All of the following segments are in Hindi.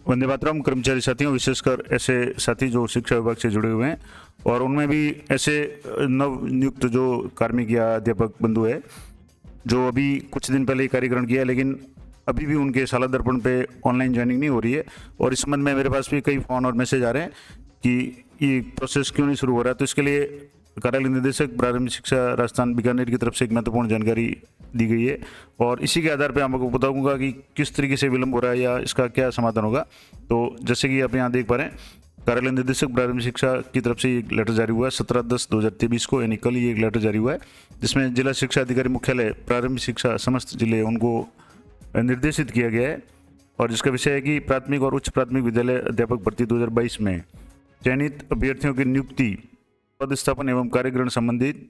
वंदे मातरम कर्मचारी साथियों, विशेषकर ऐसे साथी जो शिक्षा विभाग से जुड़े हुए हैं और उनमें भी ऐसे नव नियुक्त जो कार्मिक या अध्यापक बंधु है जो अभी कुछ दिन पहले ही कार्य ग्रहण किया है, लेकिन अभी भी उनके शाला दर्पण पे ऑनलाइन ज्वाइनिंग नहीं हो रही है। और इस संबंध में मेरे पास भी कई फ़ोन और मैसेज आ रहे हैं कि ये प्रोसेस क्यों नहीं शुरू हो रहा है। तो इसके लिए कार्यालय निदेशक प्रारंभिक शिक्षा राजस्थान बीकानेर की तरफ से एक महत्वपूर्ण जानकारी दी गई है और इसी के आधार पर आपको बताऊंगा कि किस तरीके से विलंब हो रहा है या इसका क्या समाधान होगा। तो जैसे कि आप यहाँ देख पा रहे हैं, कार्यालय निदेशक प्रारंभिक शिक्षा की तरफ से एक लेटर जारी हुआ है 17/10/2023 को, यानी कल ही एक लेटर जारी हुआ है जिसमें जिला शिक्षा अधिकारी मुख्यालय प्रारंभिक शिक्षा समस्त जिले उनको निर्देशित किया गया है। और जिसका विषय है कि प्राथमिक और उच्च प्राथमिक विद्यालय अध्यापक भर्ती 2022 में चयनित अभ्यर्थियों की नियुक्ति, पदस्थापन एवं कार्यग्रहण संबंधित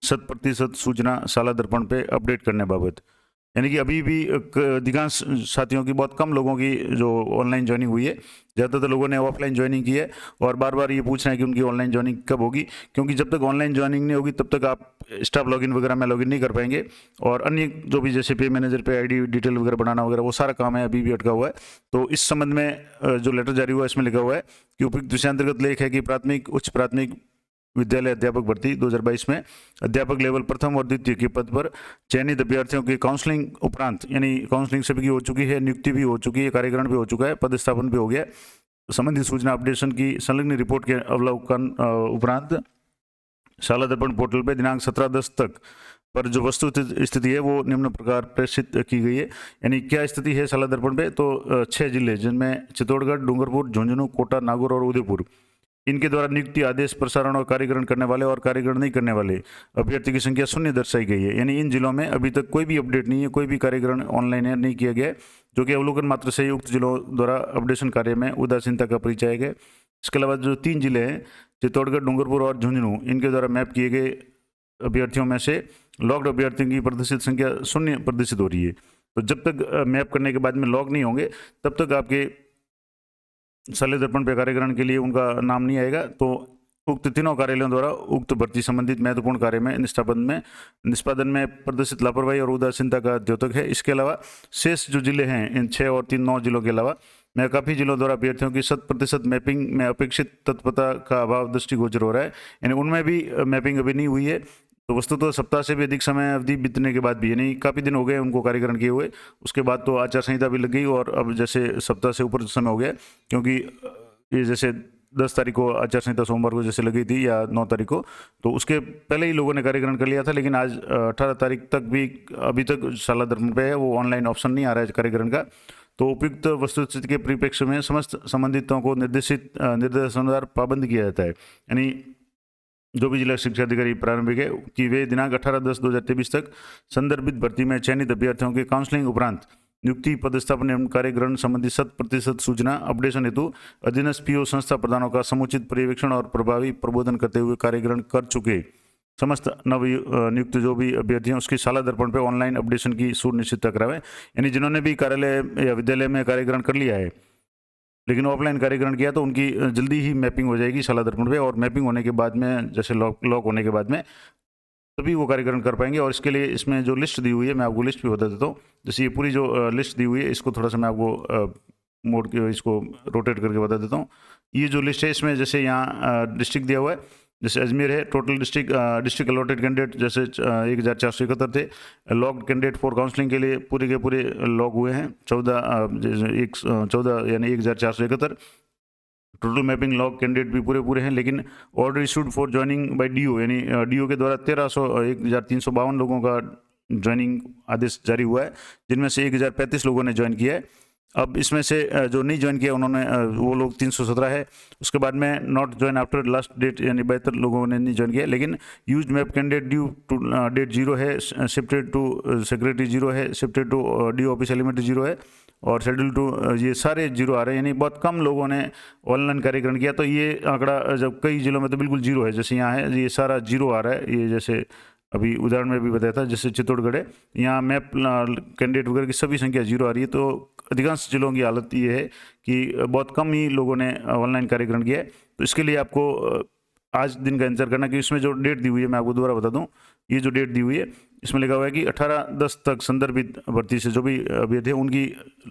100% सूचना शाला दर्पण पे अपडेट करने बाबत, यानी कि अभी भी अधिकांश साथियों की, बहुत कम लोगों की जो ऑनलाइन ज्वाइनिंग हुई है, ज़्यादातर लोगों ने ऑफलाइन ज्वाइनिंग की है और बार बार ये पूछ रहे हैं कि उनकी ऑनलाइन ज्वाइनिंग कब होगी, क्योंकि जब तक ऑनलाइन ज्वाइनिंग नहीं होगी तब तक आप स्टाफ लॉगिन वगैरह में लॉगिन नहीं कर पाएंगे और अन्य जो भी जैसे पे मैनेजर पे आईडी डिटेल वगैरह बनाना वगैरह वो सारा काम है अभी भी अटका हुआ है। तो इस संबंध में जो लेटर जारी हुआ है इसमें लिखा हुआ है कि उपयुक्त विषयांतर्गत लेख है कि प्राथमिक उच्च प्राथमिक विद्यालय अध्यापक भर्ती 2022 में अध्यापक लेवल प्रथम और द्वितीय के पद पर चयनित अभ्यर्थियों की काउंसलिंग उपरांत, यानी काउंसलिंग सभी की हो चुकी है, नियुक्ति भी हो चुकी है, कार्यग्रहण भी हो चुका है, पदस्थापन भी हो गया, संबंधित सूचना अपडेशन की संलग्न रिपोर्ट के अवलोकन उपरांत शाला दर्पण पोर्टल पर दिनांक 17/10 तक पर जो वस्तु स्थिति है वो निम्न प्रकार प्रेषित की गई है। यानी क्या स्थिति है शाला दर्पण पे, तो 6 जिले जिनमें चित्तौड़गढ़, डूंगरपुर, झुंझुनू, कोटा, नागौर और उदयपुर, इनके द्वारा नियुक्ति, आदेश, प्रसारण और कार्यग्रहण करने वाले और कार्यग्रहण नहीं करने वाले अभ्यर्थी की संख्या 0 दर्शाई गई है। यानी इन जिलों में अभी तक कोई भी अपडेट नहीं है, कोई भी कार्यग्रहण ऑनलाइन नहीं किया गया, जो कि अवलोकन मात्र से उक्त जिलों द्वारा अपडेशन कार्य में उदासीनता का परिचय है। इसके अलावा जो 3 जिले हैं, चित्तौड़गढ़, डूंगरपुर और झुंझुनू, इनके द्वारा मैप किए गए अभ्यर्थियों में से लॉग्ड अभ्यर्थियों की प्रतिशत संख्या 0% हो रही है। तो जब तक मैप करने के बाद में लॉग नहीं होंगे तब तक आपके शाला दर्पण पे कार्यग्रहण के लिए उनका नाम नहीं आएगा। तो उक्त तीनों कार्यालयों द्वारा उक्त भर्ती संबंधित महत्वपूर्ण कार्य में निष्पादन में प्रदर्शित लापरवाही और उदासीनता का द्योतक है। इसके अलावा शेष जो जिले हैं, इन 6 और 3 9 जिलों के अलावा मैं काफ़ी जिलों द्वारा अभ्यर्थियों की 100% मैपिंग में अपेक्षित तत्परता का अभाव दृष्टिगोचर हो रहा है, यानी उनमें भी मैपिंग अभी नहीं हुई है। तो वस्तुतः सप्ताह से भी अधिक समय अवधि बीतने के बाद भी, यानी काफ़ी दिन हो गए उनको कार्यग्रहण किए हुए, उसके बाद तो आचार संहिता भी लग गई और अब जैसे सप्ताह से ऊपर समय हो गया, क्योंकि ये जैसे 10 तारीख को आचार संहिता सोमवार को जैसे लगी थी या 9 तारीख को, तो उसके पहले ही लोगों ने कार्यग्रहण कर लिया था। लेकिन आज 18 तारीख तक भी अभी तक शाला दर्पण पे है, वो ऑनलाइन ऑप्शन नहीं आ रहा है कार्यग्रहण का। तो उपयुक्त वस्तुस्थिति के परिप्रेक्ष्य में समस्त संबंधितों को निर्देशानुसार पाबंद किया जाता है, यानी जो भी जिला शिक्षा अधिकारी प्रारंभिक है कि वे दिनांक 18/10/2023 तक संदर्भित भर्ती में चयनित अभ्यर्थियों के काउंसलिंग उपरांत नियुक्ति, पदस्थापन एवं कार्यग्रहण संबंधी 100% सूचना अपडेशन हेतु अधीनस्थ पीओ संस्था प्रधानों का समुचित पर्यवेक्षण और प्रभावी प्रबोधन करते हुए कार्यग्रहण कर चुके समस्त नव नियुक्त जो भी अभ्यर्थी हैं उसकी शाला दर्पण पर ऑनलाइन अपडेशन की सुनिश्चितता करावें। यानी जिन्होंने भी कार्यालय या विद्यालय में कार्यग्रहण कर लिया है लेकिन ऑफलाइन कार्यग्रहण किया तो उनकी जल्दी ही मैपिंग हो जाएगी शाला दर्पण पे, और मैपिंग होने के बाद में जैसे लॉक होने के बाद में तभी वो कार्यग्रहण कर पाएंगे। और इसके लिए इसमें जो लिस्ट दी हुई है, मैं आपको लिस्ट भी बता देता हूँ। जैसे ये पूरी जो लिस्ट दी हुई है, इसको थोड़ा सा मैं आपको मोड़ के इसको रोटेट करके बता देता हूँ। ये जो लिस्ट है इसमें जैसे यहाँ डिस्ट्रिक्ट दिया हुआ है, जैसे अजमेर है, टोटल डिस्ट्रिक्ट अलॉटेड कैंडिडेट जैसे 1471 थे। लॉग कैंडिडेट फॉर काउंसलिंग के लिए पूरे के पूरे लॉग हुए हैं 14 यानी 1471। टोटल मैपिंग लॉग कैंडिडेट भी पूरे हैं, लेकिन order issued for joining by DO, यानी डीओ के द्वारा 1352 लोगों का ज्वाइनिंग आदेश जारी हुआ है, जिनमें से 1035 लोगों ने ज्वाइन किया है। अब इसमें से जो नहीं ज्वाइन किया उन्होंने वो लोग 317 है। उसके बाद में not join after last date, यानी 72 लोगों ने नहीं ज्वाइन किया। लेकिन use map candidate due to date 0 है, शिफ्टेड टू सेक्रेटरी 0 है, shifted to D office elementary 0 है, और शेड्यूल टू ये सारे 0 आ रहे हैं, यानी बहुत कम लोगों ने ऑनलाइन कार्यग्रहण किया। तो ये आंकड़ा जब कई जिलों में तो बिल्कुल 0 है, जैसे यहाँ है ये सारा 0 आ रहा है। ये जैसे अभी उदाहरण में भी बताया था, जैसे चित्तौड़गढ़ है, यहाँ मैप कैंडिडेट वगैरह की सभी संख्या 0 आ रही है। तो अधिकांश जिलों की हालत ये है कि बहुत कम ही लोगों ने ऑनलाइन कार्यग्रहण किया है। तो इसके लिए आपको आज दिन का इंतजार करना कि इसमें जो डेट दी हुई है, मैं आपको दोबारा बता दूं, ये जो डेट दी हुई है इसमें लिखा हुआ है कि 18/10 तक संदर्भित भर्ती से जो भी अभ्यर्थी है उनकी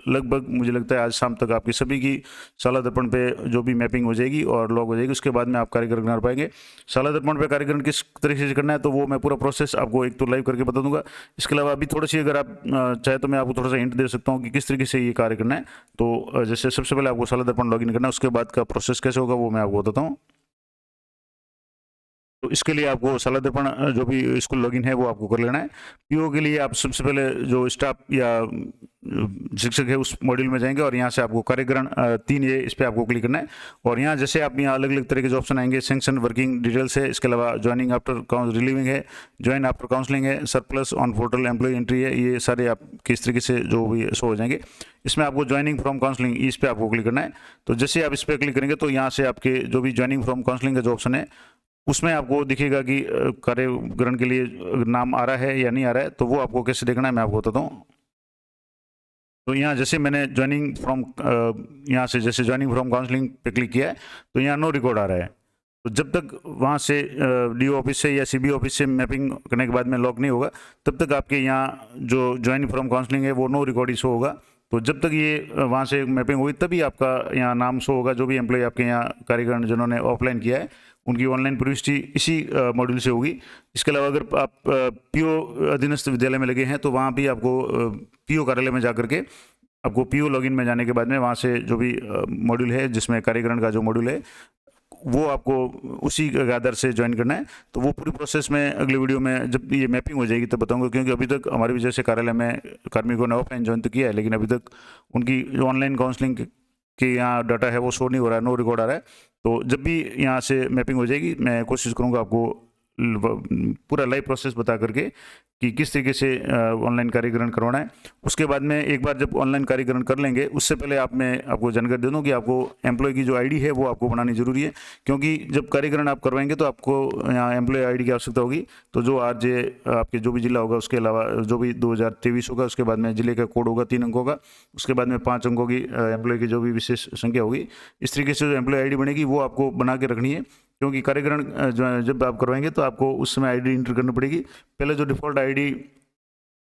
लगभग मुझे लगता है आज शाम तक आपकी सभी की साला दर्पण पे जो भी मैपिंग हो जाएगी और लॉग हो जाएगी। उसके बाद में आप कार्यक्रम कर पाएंगे। साला दर्पण पे कार्यक्रम किस तरीके से करना है तो वो मैं पूरा प्रोसेस आपको एक तो लाइव करके बता दूंगा। इसके अलावा अभी थोड़ी सी अगर आप चाहे तो मैं आपको थोड़ा सा हिंट दे सकता हूँ कि किस तरीके से ये कार्य करना है। तो जैसे सबसे पहले आपको साला दर्पण लॉगिन करना है, उसके बाद का प्रोसेस कैसे होगा वो मैं आपको बताता हूँ। तो इसके लिए आपको साला दर्पण जो भी स्कूल लॉगिन है वो आपको कर लेना है। पीओ के लिए आप सबसे पहले जो स्टाफ या शिक्षक है उस मॉड्यूल में जाएंगे और यहाँ से आपको कार्यग्रहण 3 ये इस पर आपको क्लिक करना है। और यहाँ जैसे आप यहाँ अलग अलग तरह के जो ऑप्शन आएंगे, सैंक्शन वर्किंग डिटेल्स है, इसके अलावा ज्वाइनिंग आफ्टर रिलीविंग है, ज्वाइन आफ्टर काउंसलिंग है, surplus on portal employ entry है, ये सारे आप किस तरीके से जो भी शो हो जाएंगे। इसमें आपको ज्वाइनिंग फ्रॉम काउंसलिंग इस पर आपको क्लिक करना है। तो जैसे आप इस पर क्लिक करेंगे तो यहाँ से आपके जो भी ज्वाइनिंग फ्रॉम काउंसलिंग का जो ऑप्शन है उसमें आपको दिखेगा कि कार्यग्रहण के लिए नाम आ रहा है या नहीं आ रहा है। तो वो आपको कैसे देखना है मैं आपको बताता हूँ। तो यहाँ जैसे मैंने ज्वाइनिंग फ्रॉम यहाँ से जैसे ज्वाइनिंग फ्रॉम काउंसलिंग पे क्लिक किया है तो यहाँ नो रिकॉर्ड आ रहा है। तो जब तक वहाँ से डीओ ऑफिस से या सीबीओ ऑफिस से मैपिंग करने के बाद में लॉक नहीं होगा तब तक आपके यहाँ जो ज्वाइनिंग फ्रॉम काउंसलिंग है वो नो रिकॉर्ड ही शो होगा। तो जब तक ये वहाँ से मैपिंग होगी तभी आपका यहाँ नाम शो होगा। जो भी एम्प्लॉय आपके यहाँ कार्यक्रम जिन्होंने ऑफलाइन किया है उनकी ऑनलाइन प्रविष्टि इसी मॉड्यूल से होगी। इसके अलावा अगर आप पीओ अधीनस्थ विद्यालय में लगे हैं तो वहाँ भी आपको पीओ कार्यालय में जाकर के आपको पीओ लॉगिन में जाने के बाद में वहाँ से जो भी मॉड्यूल है जिसमें कार्यक्रम का जो मॉड्यूल है वो आपको उसी के आधार से ज्वाइन करना है। तो वो पूरी प्रोसेस में अगली वीडियो में जब ये मैपिंग हो जाएगी तब बताऊंगा, क्योंकि अभी तक हमारे वजह से कार्यालय में कार्मिकों ने ऑफलाइन ज्वाइन तो किया है लेकिन अभी तक उनकी जो ऑनलाइन काउंसलिंग के यहाँ डाटा है वो शो नहीं हो रहा है, नो रिकॉर्ड आ रहा है। तो जब भी यहाँ से मैपिंग हो जाएगी मैं कोशिश करूँगा आपको पूरा लाइव प्रोसेस बता करके कि किस तरीके से ऑनलाइन कार्यग्रहण करवाना है। उसके बाद में एक बार जब ऑनलाइन कार्यग्रहण कर लेंगे उससे पहले मैं आपको जानकारी दे दूं कि आपको एम्प्लॉय की जो आईडी है वो आपको बनानी जरूरी है, क्योंकि जब कार्यग्रहण आप करवाएंगे तो आपको यहाँ एम्प्लॉय आईडी की आवश्यकता होगी। तो जो आरजे आपके जो भी जिला होगा उसके अलावा जो भी 2023 होगा उसके बाद में जिले का कोड होगा 3 अंकों का, उसके बाद में 5 अंकों की एम्प्लॉय की जो भी विशेष संख्या होगी। इस तरीके से जो एम्प्लॉय आईडी बनेगी वो आपको बना के रखनी है, क्योंकि कार्यग्रहण जब आप करवाएंगे तो आपको उस समय आईडी इंटर करनी पड़ेगी। पहले जो डिफ़ॉल्ट आईडी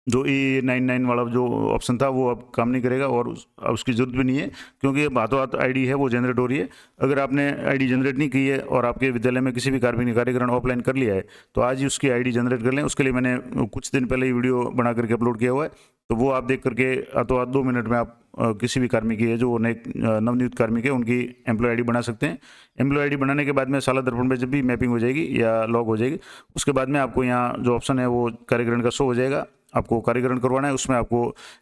जो E99 वाला जो ऑप्शन था वो अब काम नहीं करेगा और अब उसकी ज़रूरत भी नहीं है, क्योंकि अब हाथों हाथ आईडी है वो जनरेट हो रही है। अगर आपने आईडी जनरेट नहीं की है और आपके विद्यालय में किसी भी कार्मिक ने कार्यक्रम ऑफलाइन कर लिया है तो आज ही उसकी आईडी जनरेट कर लें। उसके लिए मैंने कुछ दिन पहले ही वीडियो बना करके अपलोड किया हुआ है, तो वो आप देख करके हाथों हाथ 2 मिनट में आप किसी भी कार्मिक है जो नए नवनियुक्त कार्मिक है उनकी एम्प्लॉय आईडी बना सकते हैं। एम्प्लॉय आईडी बनाने के बाद में साला दर्पण पे जब भी मैपिंग हो जाएगी या लॉग हो जाएगी उसके बाद में आपको यहाँ जो ऑप्शन है वो कार्यग्रहण का शो हो जाएगा। आपको कार्यग्रहण करवाना है, उसमें आपको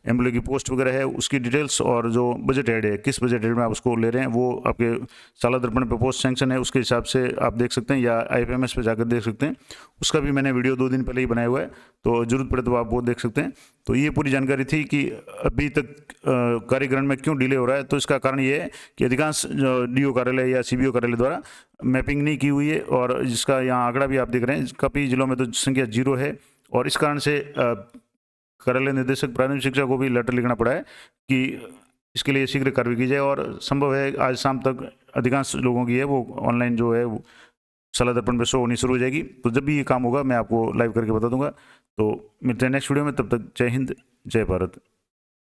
एम्प्लॉय की पोस्ट वगैरह है उसकी डिटेल्स और जो बजट हेड है किस बजट हेड में आप उसको ले रहे हैं वो आपके साला दर्पण पे पोस्ट सैंक्शन है उसके हिसाब से आप देख सकते हैं, या IFMS पे जाकर देख सकते हैं। उसका भी मैंने वीडियो 2 दिन पहले ही बनाया हुआ है, तो जरूरत पड़े तो आप वो देख सकते हैं। तो ये पूरी जानकारी थी कि अभी तक कार्यग्रहण में क्यों डिले हो रहा है। तो इसका कारण ये है कि अधिकांश DO कार्यालय या CBO कार्यालय द्वारा मैपिंग नहीं की हुई है, और जिसका यहाँ आंकड़ा भी आप देख रहे हैं काफ़ी जिलों में तो संख्या 0 है, और इस कारण से कार्यालय निदेशक प्राथमिक शिक्षा को भी लेटर लिखना पड़ा है कि इसके लिए शीघ्र कार्रवाई की जाए। और संभव है आज शाम तक अधिकांश लोगों की है वो ऑनलाइन जो है वो साला दर्पण पे शो होनी शुरू हो जाएगी। तो जब भी ये काम होगा मैं आपको लाइव करके बता दूंगा। तो मिलते हैं नेक्स्ट वीडियो में, तब तक जय हिंद जय भारत।